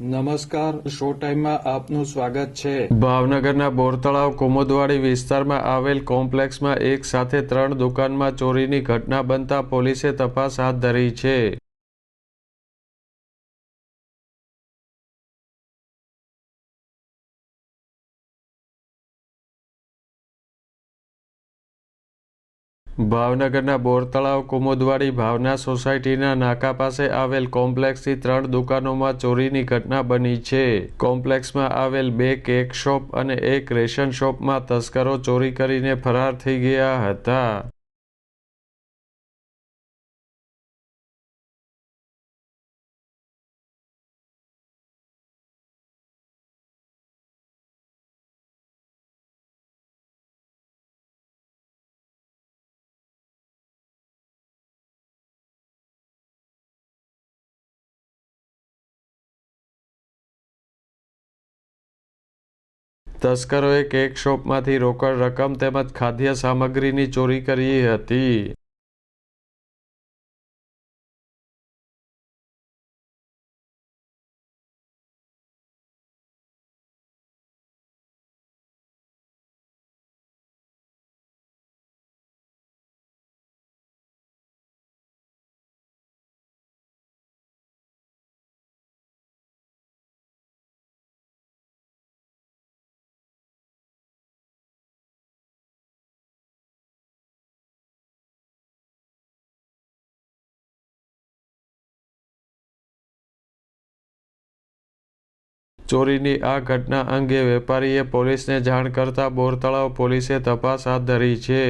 નમસ્કાર, શો ટાઈમમાં આપનું સ્વાગત છે। ભાવનગરના બોરતળાવ કુમુદવાડી વિસ્તારમાં આવેલ કોમ્પ્લેક્સમાં એક સાથે 3 દુકાનમાં ચોરીની ઘટના બનતા પોલીસે તપાસ હાથ ધરી છે। ભાવનગરના બોરતળાવ કુમુદવાડી ભાવના સોસાયટીના નાકા પાસે આવેલ કોમ્પ્લેક્સની 3 દુકાનોમાં ચોરીની ઘટના બની છે। કોમ્પ્લેક્સમાં આવેલ 2 કેક શોપ અને એક રેશન શોપમાં તસ્કરો ચોરી કરીને ફરાર થઈ ગયા હતા। તસ્કરોએ કેક શોપમાંથી રોકડ રકમ તેમજ ખાદ્ય સામગ્રીની ચોરી કરી હતી। ચોરીની આ ઘટના અંગે વેપારીએ પોલીસને જાણ કરતા બોરતળાવ પોલીસે તપાસ હાથ ધરી છે।